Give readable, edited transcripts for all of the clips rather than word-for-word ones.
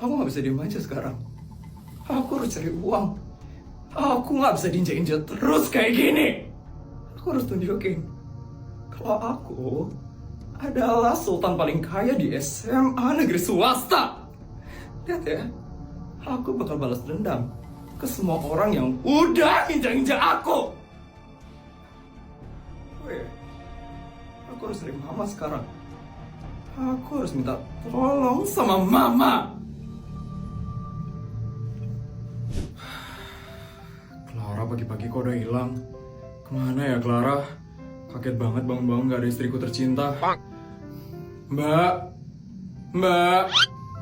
Aku nggak bisa diem aja sekarang. Aku harus cari uang. Aku nggak bisa diinjak-injak terus kayak gini. Aku harus tunjukin kalau aku adalah sultan paling kaya di SMA negeri swasta. Lihat ya, aku bakal balas dendam ke semua orang yang udah injak-injak aku. Oh ya, aku harus cari mama sekarang. Aku harus minta tolong sama mama. Clara pagi-pagi kok udah hilang. Kemana ya Clara? Kaget banget bangun-bangun gak ada istriku tercinta. Mbak.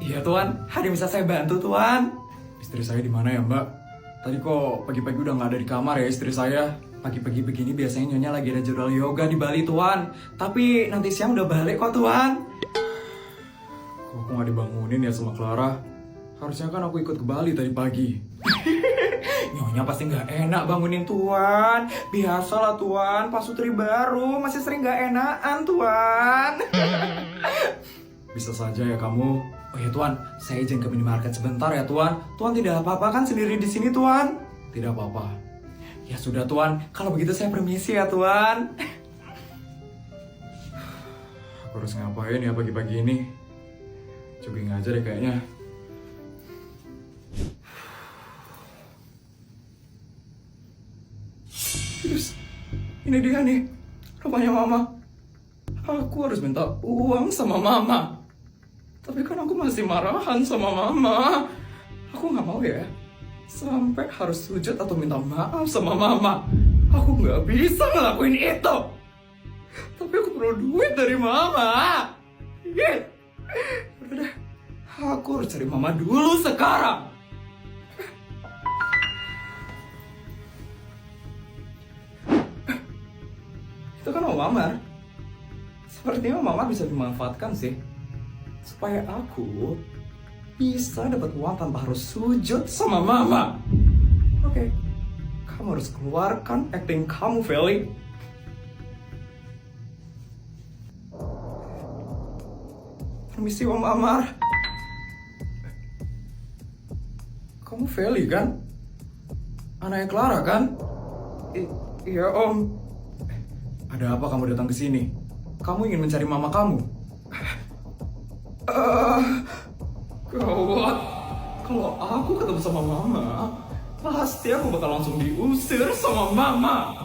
Iya tuan, ada yang bisa saya bantu tuan? Istri saya di mana ya Mbak? Tadi kok pagi-pagi udah gak ada di kamar ya istri saya. Pagi-pagi begini biasanya nyonya lagi ada jadwal yoga di Bali tuan. Tapi nanti siang udah balik kok tuan. Kok aku gak dibangunin ya sama Clara? Harusnya kan aku ikut ke Bali tadi pagi. Nyonya pasti nggak enak bangunin tuan. Biasalah tuan, pasutri baru masih sering nggak enakan tuan. Bisa saja ya kamu. Oh ya tuan, saya izin ke minimarket sebentar ya tuan. Tuan tidak apa-apa kan sendiri di sini tuan? Tidak apa-apa. Ya sudah tuan, kalau begitu saya permisi ya tuan. Aku harus ngapain ya pagi-pagi ini? Jogging aja deh kayaknya. Terus, ini dia nih, rumahnya mama. Aku harus minta uang sama mama. Tapi kan aku masih marahan sama mama. Aku gak mau ya, sampai harus sujud atau minta maaf sama mama. Aku gak bisa ngelakuin itu. Tapi aku perlu duit dari mama. Udah deh, aku harus cari mama dulu sekarang. Itu kan Om Amar. Sepertinya Om Amar bisa dimanfaatkan sih, supaya aku bisa dapat uang tanpa harus sujud sama mama. Oke, kamu harus keluarkan acting kamu, Feli. Permisi Om Amar. Kamu Feli kan? Anaknya Clara kan? Iya Om. Ada apa kamu datang ke sini? Kamu ingin mencari mama kamu? Gawat. Kalau aku ketemu sama mama, pasti aku bakal langsung diusir sama mama.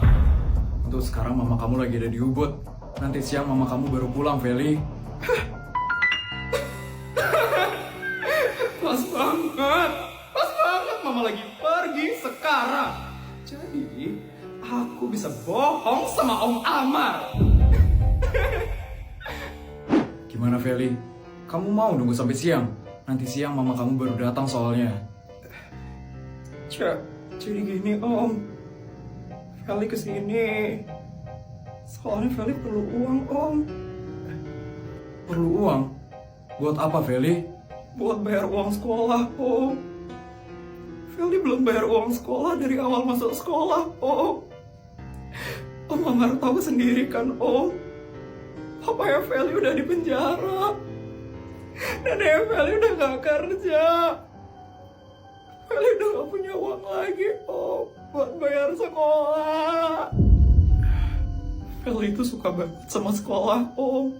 Untuk sekarang mama kamu lagi ada di Ubud. Nanti siang mama kamu baru pulang, Feli. Pas banget. Pas banget mama lagi pergi sekarang. Jadi aku bisa bohong sama Om Amar. Gimana Feli? Kamu mau nunggu sampai siang? Nanti siang mama kamu baru datang soalnya. Jadi gini Om. Feli kesini. Soalnya Feli perlu uang Om. Perlu uang? Buat apa Feli? Buat bayar uang sekolah Om. Feli belum bayar uang sekolah dari awal masuk sekolah Om. Om Amar tahu sendiri kan Om, papanya Feli udah di penjara. Neneknya Feli udah gak kerja. Feli udah gak punya uang lagi Om buat bayar sekolah. Feli itu suka banget sama sekolah Om.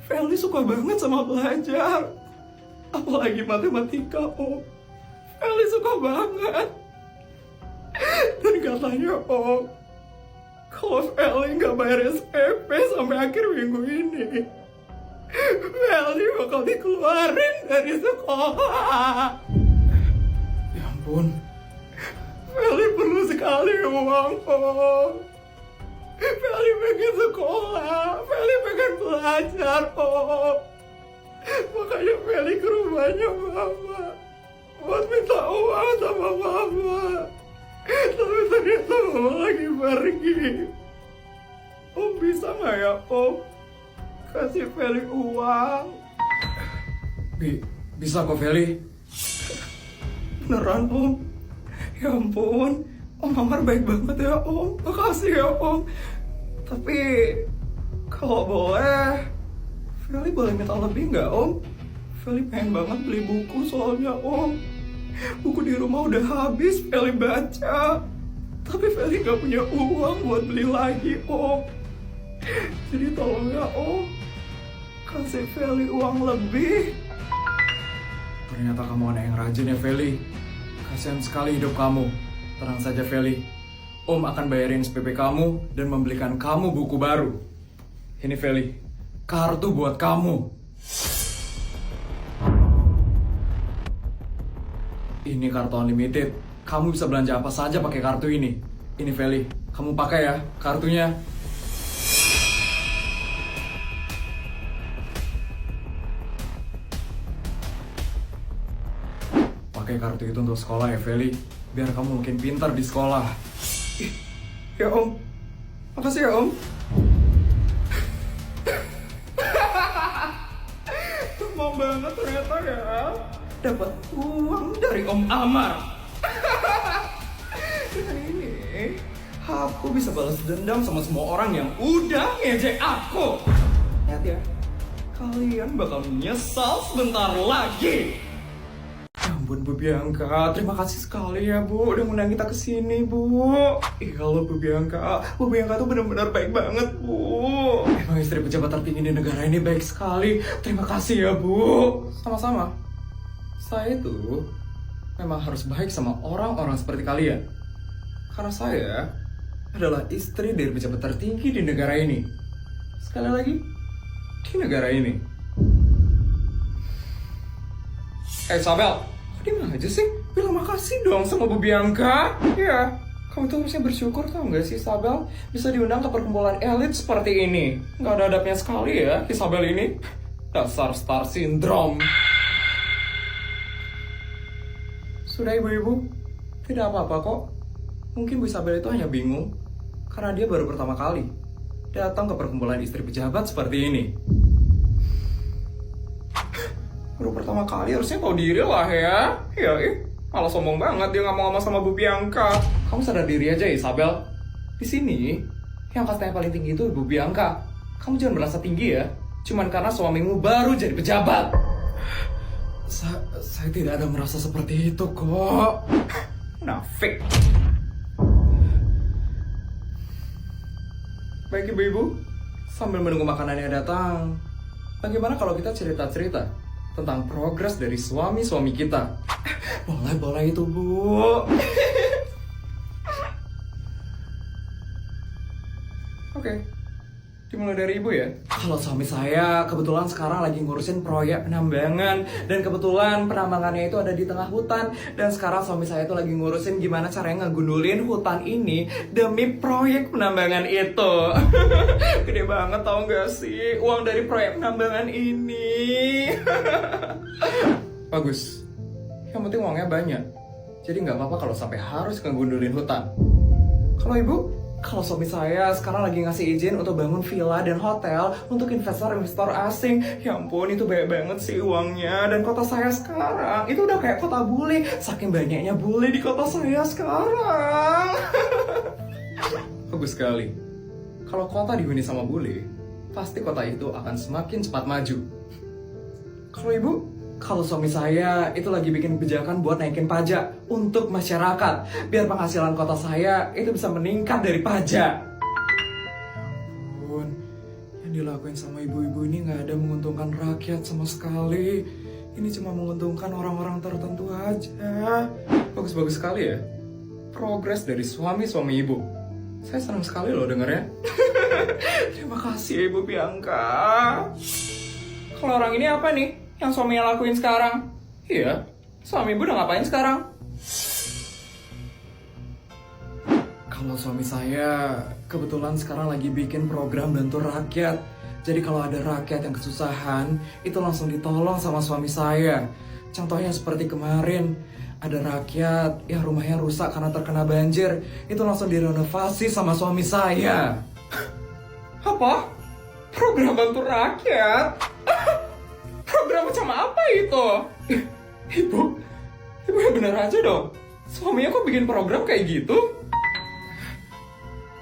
Feli suka banget sama belajar. Apalagi matematika Om. Feli suka banget. Dan katanya Om, kalau Feli nggak bayar SPP sampai akhir minggu ini, Feli bakal dikeluarin dari sekolah. Ya ampun. Feli perlu sekali uang, Om. Feli pengen sekolah, Feli pengen belajar, Om. Makanya Feli ke rumahnya Mama buat minta uang sama Mama. Tapi ternyata Mama lagi pergi. Om bisa nggak ya Om kasih Feli uang? Bisa kok Feli. Beneran Om. Ya ampun, Om Amar baik banget ya Om. Makasih ya Om. Tapi kalau boleh, Feli boleh minta lebih nggak Om? Feli pengen banget beli buku soalnya Om. Buku di rumah udah habis Feli baca. Tapi Feli gak punya uang buat beli lagi Om. Jadi tolong ya Om, kasih Feli uang lebih. Ternyata kamu anak yang rajin ya Feli. Kasihan sekali hidup kamu. Tenang saja Feli, Om akan bayarin SPP kamu dan membelikan kamu buku baru. Ini Feli, kartu buat kamu. Ini kartu unlimited. Kamu bisa belanja apa saja pakai kartu ini. Ini Feli, kamu pakai ya kartunya. Pakai kartu itu untuk sekolah ya Feli, biar kamu makin pintar di sekolah. Ya Om, makasih ya Om. Mau banget ternyata ya, dapat uang dari Om Amar. Dengan ini, aku bisa balas dendam sama semua orang yang udah ngejek aku. Lihat ya, kalian bakal menyesal sebentar lagi. Ya ampun Bu Bianca, terima kasih sekali ya Bu udah ngundang kita kesini Bu. Iya loh Bu Bianca, Bu Bianca tuh benar-benar baik banget Bu. Emang istri pejabat tertinggi di negara ini baik sekali. Terima kasih ya Bu. Sama-sama. Saya tuh memang harus baik sama orang-orang seperti kalian. Karena saya adalah istri dari pejabat tertinggi di negara ini. Sekali lagi, di negara ini. Sabel, kok diem aja sih? Bilang makasih dong sama Bu Bianca. Ya, kamu tuh harusnya bersyukur tau gak sih Sabel? Bisa diundang ke perkumpulan elit seperti ini. Gak ada adabnya sekali ya, Isabel ini. Dasar star syndrome. Sudah ibu-ibu, tidak apa-apa kok. Mungkin Bu Isabel itu hanya bingung karena dia baru pertama kali datang ke perkumpulan istri pejabat seperti ini. Baru pertama kali harusnya tahu diri lah ya. Malah sombong banget dia nggak mau ngomong sama Bu Bianca. Kamu sadar diri aja Isabel. Di sini yang kastanya paling tinggi itu Bu Bianca. Kamu jangan merasa tinggi ya, cuman karena suamimu baru jadi pejabat. Saya tidak ada merasa seperti itu kok. Nafik. Baik ibu-ibu, sambil menunggu makanannya datang, bagaimana kalau kita cerita-cerita tentang progres dari suami-suami kita? Boleh itu Bu. Oke. Dimulai dari ibu ya. Kalau suami saya kebetulan sekarang lagi ngurusin proyek penambangan. Dan kebetulan penambangannya itu ada di tengah hutan. Dan sekarang suami saya itu lagi ngurusin gimana caranya ngegundulin hutan ini demi proyek penambangan itu. Gede banget tau gak sih uang dari proyek penambangan ini. Bagus. Yang penting uangnya banyak. Jadi gak apa-apa kalau sampai harus ngegundulin hutan. Kalau ibu, kalau suami saya sekarang lagi ngasih izin untuk bangun villa dan hotel untuk investor-investor asing. Ya ampun, itu banyak banget sih uangnya. Dan kota saya sekarang itu udah kayak kota bule. Saking banyaknya bule di kota saya sekarang. Bagus sekali. Kalau kota dihuni sama bule, pasti kota itu akan semakin cepat maju. Kalau ibu, kalau suami saya itu lagi bikin kebijakan buat naikin pajak untuk masyarakat, biar penghasilan kota saya itu bisa meningkat dari pajak. Ya ampun, yang dilakuin sama ibu-ibu ini nggak ada menguntungkan rakyat sama sekali. Ini cuma menguntungkan orang-orang tertentu aja. Bagus-bagus sekali ya, progres dari suami-suami ibu. Saya senang sekali loh dengarnya. Terima kasih Ibu Bianca. Kalau orang ini apa nih yang suaminya lakuin sekarang? Iya, suami ibu udah ngapain sekarang? Kalau suami saya kebetulan sekarang lagi bikin program bantu rakyat. Jadi kalau ada rakyat yang kesusahan, itu langsung ditolong sama suami saya. Contohnya seperti kemarin, ada rakyat yang rumahnya rusak karena terkena banjir. Itu langsung direnovasi sama suami saya. Apa? Program bantu rakyat? Program macam apa itu? Ibu yang bener aja dong. Suaminya kok bikin program kayak gitu?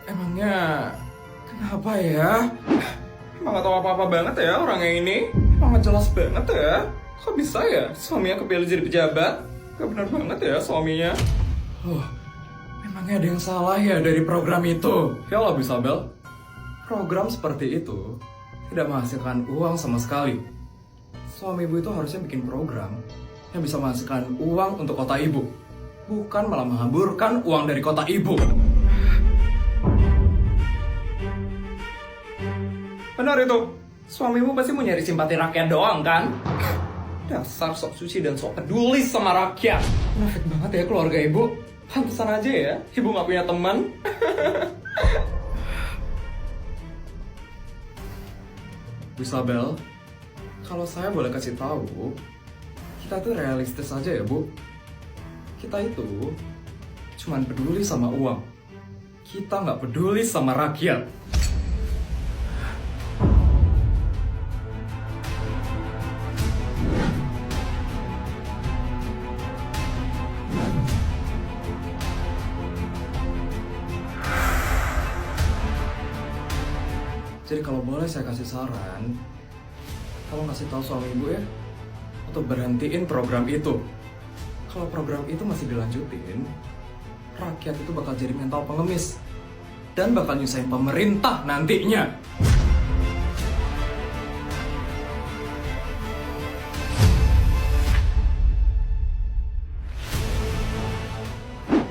Emangnya kenapa ya? Emang gak tahu apa-apa banget ya orangnya ini. Emang gak jelas banget ya. Kok bisa ya suaminya kepilih jadi pejabat? Gak benar banget ya suaminya. Memangnya ada yang salah ya dari program itu? Ya Allah, Bu Isabel. Program seperti itu tidak menghasilkan uang sama sekali. Suami ibu itu harusnya bikin program yang bisa menghasilkan uang untuk kota ibu, bukan malah menghamburkan uang dari kota ibu. Benar itu. Suamimu pasti mau nyari simpati rakyat doang kan? Dasar sok suci dan sok peduli sama rakyat. Munafik banget ya keluarga ibu. Pantesan aja ya, ibu gak punya teman. Bu Isabel, kalau saya boleh kasih tahu, kita tuh realistis aja ya Bu. Kita itu cuman peduli sama uang. Kita nggak peduli sama rakyat. Jadi kalau boleh saya kasih saran, tolong kasih tahu suami ibu ya, untuk berhentiin program itu. Kalau program itu masih dilanjutin, rakyat itu bakal jadi mental pengemis dan bakal nyusahin pemerintah nantinya.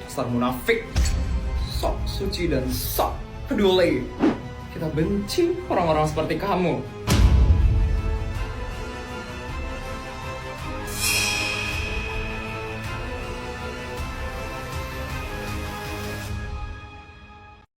Dasar munafik, sok suci dan sok peduli. Kita benci orang-orang seperti kamu.